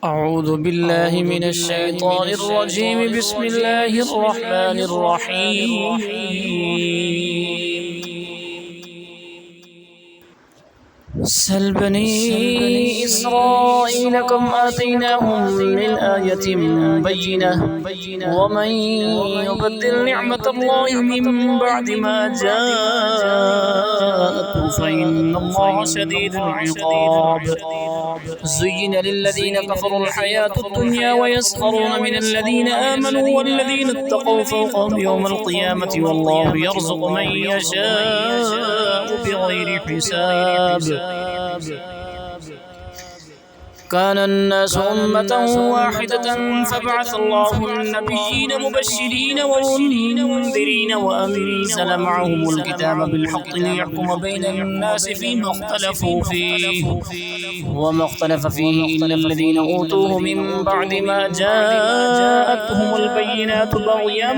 أعوذ بالله من الشيطان الرجيم. بسم الله الرحمن الرحيم. سل بني إسرائيل كم آتيناهم من آية بينة ومن يبدل نعمة الله من بعد ما جاءته فإن الله شديد العقاب. زين للذين كفروا الحياة الدنيا ويسخرون من الذين آمنوا والذين اتقوا فوقهم يوم القيامة والله يرزق من يشاء بغير حساب. كان الناس أمة واحدة فبعث الله النبيين مبشرين ومنذرين وأنزل معهم الكتاب بالحق ليحكم بين الناس فيما اختلفوا فيه وما اختلف فيه إلا الذين أوتوه من بعد ما جاءتهم البينات بغيا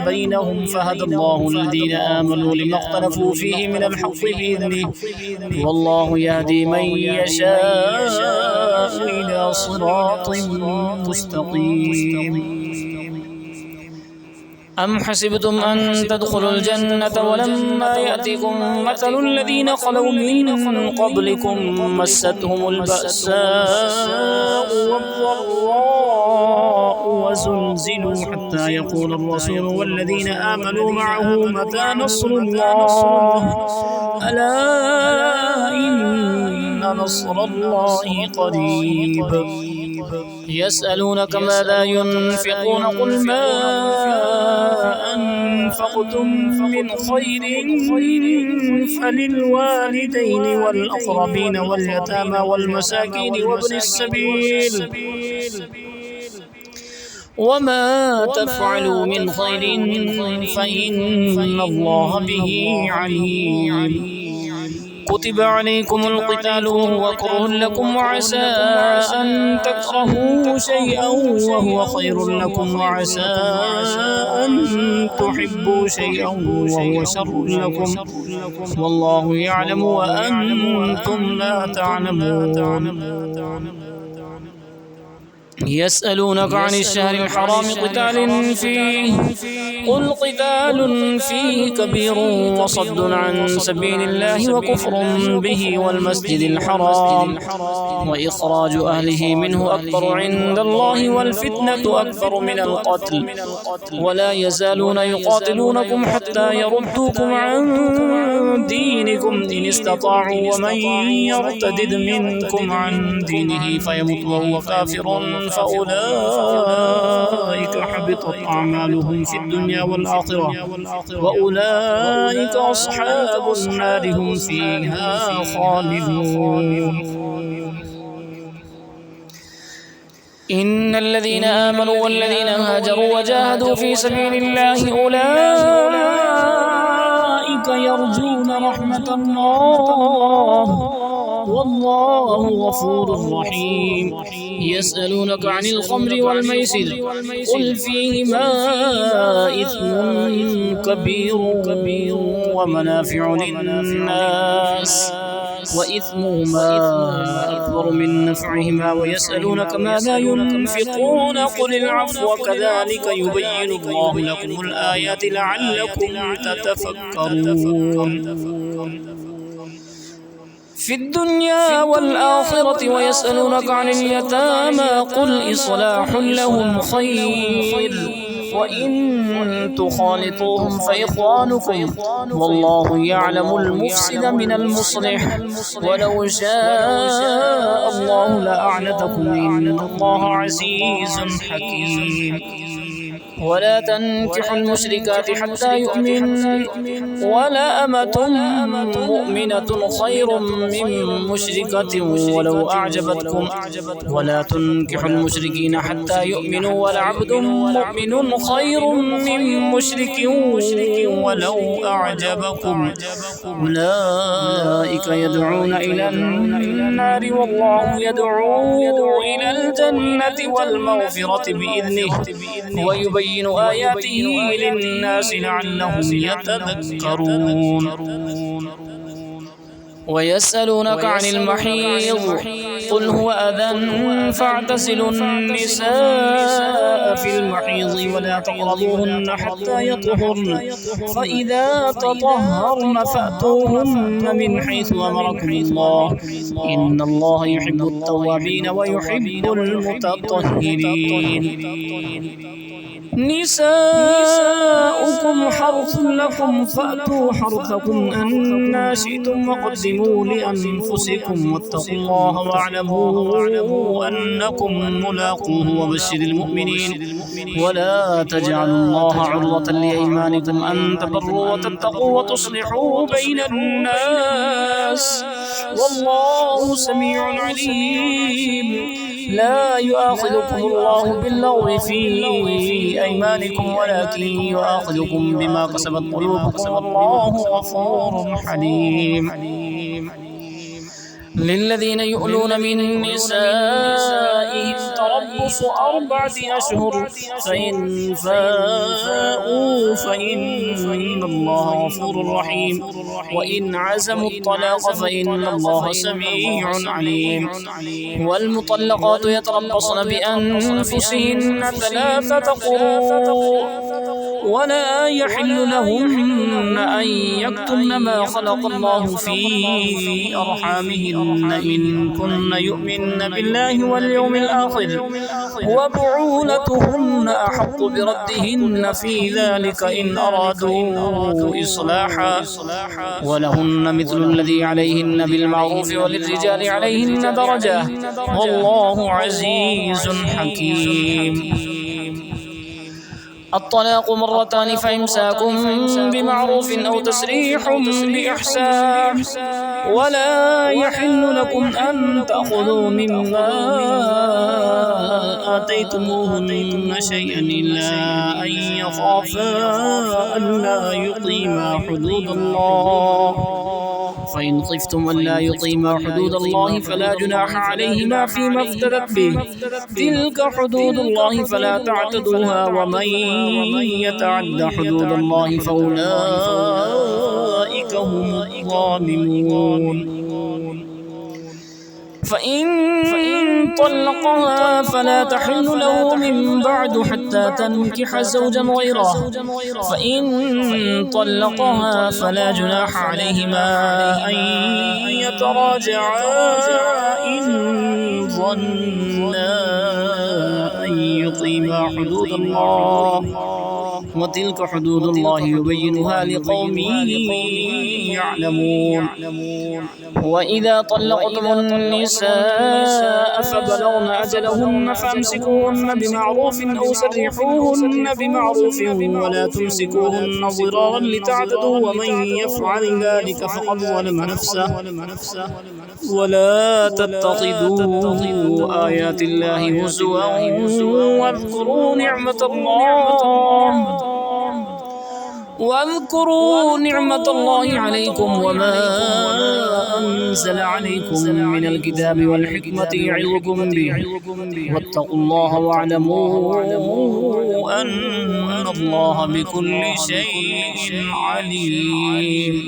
بينهم فهدى الله الذين آمنوا لما اختلفوا فيه من الحق بإذنه والله يهدي من يشاء إلى صراط مستقيم. أم حسبتم أن تدخلوا الجنة ولما يأتكم مثل الذين خلوا من قبلكم مستهم البأساء والضراء وزلزلوا حتى يقول الرسول والذين آمنوا معه متى نصر الله ألا إن نصر الله قريب. يسألونك ماذا ينفقون قل ما أنفقتم من خير فللوالدين والأقربين واليتامى والمساكين وابن السبيل وما تفعلوا من خير فإن الله به عليم. كتب عليكم القتال وهو كره لكم وعسى أن تكرهوا شيئا وهو خير لكم وعسى أن تحبوا شيئا وهو شر لكم والله يعلم وأنتم لا تعلمون. يسألونك عن الشهر الحرام قتال فيه قل قتال فيه كبير وصد عن سبيل الله وكفر به والمسجد الحرام وإخراج أهله منه أكبر عند الله والفتنة أكبر من القتل ولا يزالون يقاتلونكم حتى يردوكم عن دينكم إن استطاعوا ومن يرتد منكم عن دينه فيمت وهو كافر فأولئك حبطت أعمالهم في الدنيا والآخرة وأولئك أصحاب النار هم فيها خالدون. إن الذين آمنوا والذين هاجروا وجاهدوا في سبيل الله أولئك يرجون رحمة الله والله غفور رحيم. يسألونك عن الخمر والميسر قل فيهما إثم كبير ومنافع للناس وإثمهما أكبر من نفعهما ويسألونك ماذا ينفقون قل العفو كذلك يبين الله لكم الآيات لعلكم تتفكرون في الدنيا والآخرة. ويسألونك عن اليتامى قل إصلاح لهم خير وإن تخالطوهم فإخوانكم والله يعلم المفسد من المصلح ولو شاء الله لأعنتكم إن الله عزيز حكيم. ولا تنكحوا المشركات حتى يؤمن ولا أمة مؤمنة خير من مشركة ولو أعجبتكم ولا تنكحوا المشركين حتى يؤمنوا ولعبد مؤمن خير من مشرك ولو أعجبكم أولئك يدعون إلى النار والله يدعو إلى الجنة والمغفرة بإذنه ويبين آياته للناس لعلهم يتذكرون. ويسألونك عن المحيض قل هو أذى فاعتزلوا النساء في المحيض ولا تقربوهن حتى يطهرن فإذا تطهرن فأتوهن من حيث أمركم الله إن الله يحب التوابين ويحب المتطهرين. نساؤكم حرث لكم فأتوا حرثكم أنى شئتم وقدموا لأنفسكم واتقوا الله واعلموا أنكم ملاقوه وبشر المؤمنين ولا تجعلوا الله عرضة لأيمانكم أن تبروا وتتقوا وتصلحوا بين الناس والله سميع عليم. لا يؤاخذكم الله باللغو في أيمانكم ولكن يؤاخذكم بما كسبت قلوبكم والله غفور حليم. للذين يؤلون من نسائهم تربص 4 أشهر فإن فاءوا فإن الله غفور رحيم وإن عزموا الطلاق فإن الله سميع عليم. والمطلقات يتربصن بأنفسهن 3 قروء ولا يحل لهن أن يكتمن ما خلق الله في أرحامهن إن كن يؤمن بالله واليوم الآخر وبعولتهن أحق بردهن في ذلك إن أرادوا إصلاحا ولهن مثل الذي عليهن بالمعروف وللرجال عليهن درجة والله عزيز حكيم. الطلاق 2 مرتان فإمساك بمعروف أو تسريح بإحسان ولا يحل لكم أن تأخذوا مما آتيتموهن شيئا إلا أن يخافا ألا يقيما حدود الله فإن خفتم ألا يقيما حدود الله فلا جناح عليهما فيما افتدت به تلك حدود الله فلا تعتدوها ومن يتعد حدود الله فأولئك هم الظالمون. فإن طلقها فلا تحل له من بعد حتى تنكح زوجا غيره فإن طلقها فلا جناح عليهما أن يتراجعا إن ظنا أن يقيما حدود الله وتلك حدود الله يبينها لقوم يعلمون. وإذا طلقتم النساء فبلغن أجلهن فامسكوهن بمعروف أو سرحوهن بمعروف ولا تمسكوهن ضرارا لتعتدوا ومن يفعل ذلك فقد ظلم نفسه ولا تتخذوا آيات الله هزوا واذكروا نعمة الله عليكم وما أنزل عليكم من الكتاب والحكمة يعظكم به واتقوا الله واعلموا أن الله بكل شيء عليم.